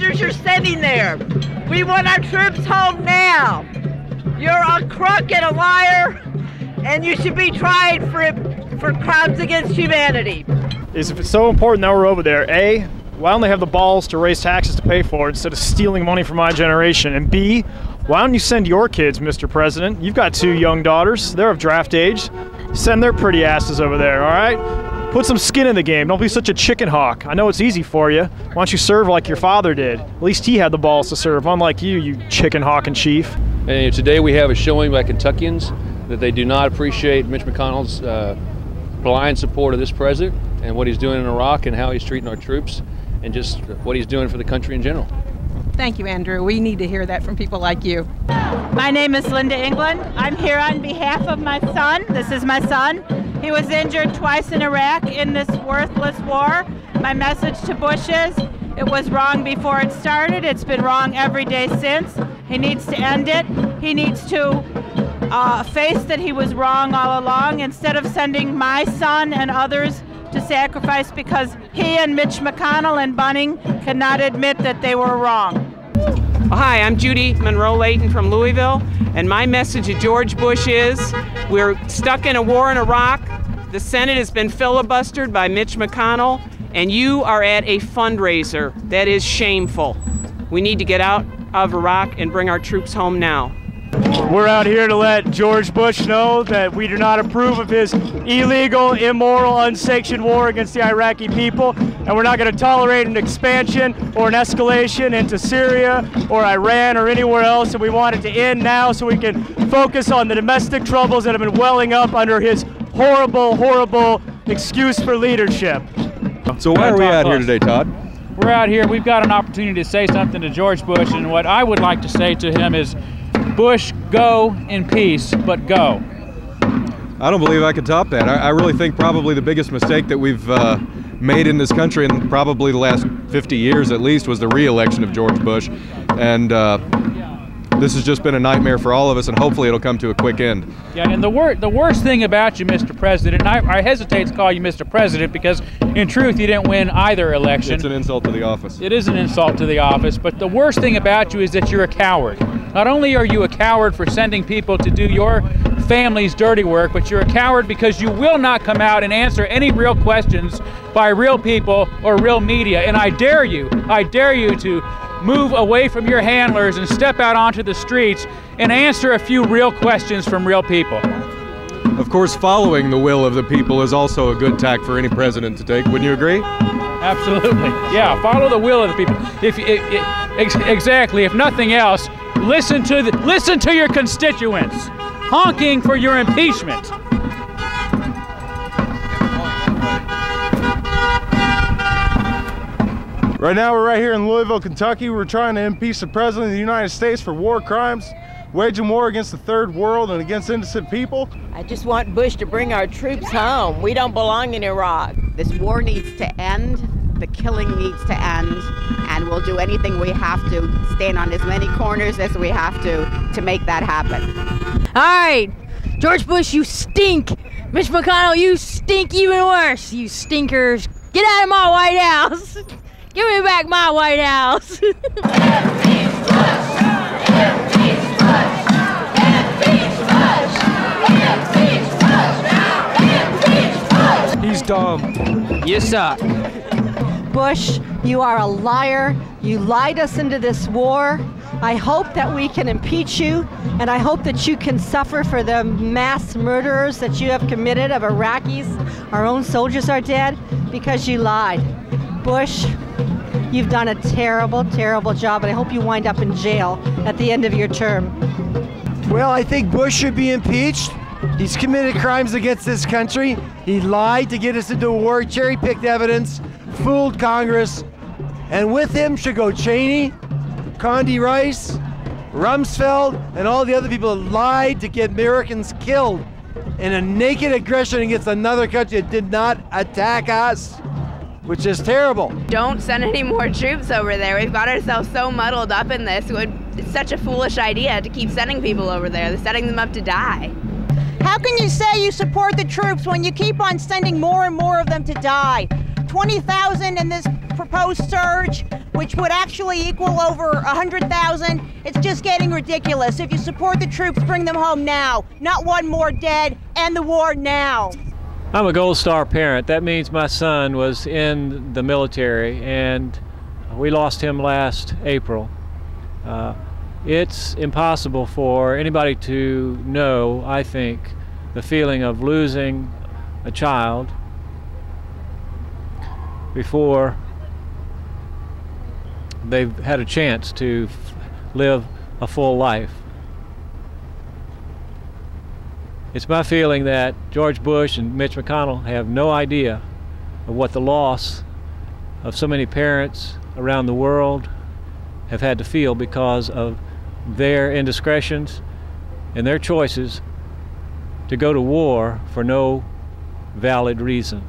soldiers you're sending there. We want our troops home now. You're a crook and a liar, and you should be tried for crimes against humanity. If it's so important that we're over there, A, why don't they have the balls to raise taxes to pay for it instead of stealing money from my generation? And B, why don't you send your kids, Mr. President? You've got 2 young daughters. They're of draft age. Send their pretty asses over there, all right? Put some skin in the game. Don't be such a chicken hawk. I know it's easy for you. Why don't you serve like your father did? At least he had the balls to serve, unlike you, you chicken hawk in chief. And today we have a showing by Kentuckians that they do not appreciate Mitch McConnell's blind support of this president and what he's doing in Iraq and how he's treating our troops and just what he's doing for the country in general. Thank you, Andrew. We need to hear that from people like you. My name is Linda England. I'm here on behalf of my son. This is my son. He was injured twice in Iraq in this worthless war. My message to Bush is, it was wrong before it started. It's been wrong every day since. He needs to end it. He needs to face that he was wrong all along instead of sending my son and others to sacrifice because he and Mitch McConnell and Bunning cannot admit that they were wrong. Hi, I'm Judy Monroe-Layton from Louisville, and my message to George Bush is, we're stuck in a war in Iraq. The Senate has been filibustered by Mitch McConnell, and you are at a fundraiser. That is shameful. We need to get out of Iraq and bring our troops home now. We're out here to let George Bush know that we do not approve of his illegal, immoral, unsanctioned war against the Iraqi people, and we're not going to tolerate an expansion or an escalation into Syria or Iran or anywhere else, and we want it to end now so we can focus on the domestic troubles that have been welling up under his horrible, horrible excuse for leadership. So why are we out here today, Todd? We're out here, we've got an opportunity to say something to George Bush, and what I would like to say to him is, Bush, go in peace, but go. I don't believe I could top that. I really think probably the biggest mistake that we've made in this country in probably the last 50 years at least was the re-election of George Bush. And this has just been a nightmare for all of us, and hopefully it'll come to a quick end. Yeah, and the worst thing about you, Mr. President, and I hesitate to call you Mr. President because in truth you didn't win either election. It's an insult to the office. It is an insult to the office, but the worst thing about you is that you're a coward. Not only are you a coward for sending people to do your family's dirty work, but you're a coward because you will not come out and answer any real questions by real people or real media. And I dare you to move away from your handlers and step out onto the streets and answer a few real questions from real people. Of course, following the will of the people is also a good tack for any president to take. Wouldn't you agree? Absolutely. Yeah, follow the will of the people. Exactly. If nothing else, listen to your constituents, honking for your impeachment. Right now we're right here in Louisville, Kentucky. We're trying to impeach the President of the United States for war crimes, waging war against the third world and against innocent people. I just want Bush to bring our troops home. We don't belong in Iraq. This war needs to end. The killing needs to end, and we'll do anything we have to, stand on as many corners as we have to make that happen. All right, George Bush, you stink. Mitch McConnell, you stink even worse. You stinkers. Get out of my White House. Give me back my White House. He's dumb. You suck. Bush, you are a liar. You lied us into this war. I hope that we can impeach you, and I hope that you can suffer for the mass murderers that you have committed of Iraqis. Our own soldiers are dead because you lied. Bush, you've done a terrible, terrible job, and I hope you wind up in jail at the end of your term. Well, I think Bush should be impeached. He's committed crimes against this country. He lied to get us into a war, cherry-picked evidence, fooled Congress, and with him should go Cheney, Condi Rice, Rumsfeld, and all the other people that lied to get Americans killed in a naked aggression against another country that did not attack us, which is terrible. Don't send any more troops over there. We've got ourselves so muddled up in this. It's such a foolish idea to keep sending people over there. They're setting them up to die. How can you say you support the troops when you keep on sending more and more of them to die? 20,000 in this proposed surge, which would actually equal over 100,000. It's just getting ridiculous. If you support the troops, bring them home now. Not one more dead. End the war now. I'm a Gold Star parent. That means my son was in the military, and we lost him last April. It's impossible for anybody to know, I think, the feeling of losing a child before they've had a chance to live a full life. It's my feeling that George Bush and Mitch McConnell have no idea of what the loss of so many parents around the world have had to feel because of their indiscretions and their choices to go to war for no valid reason.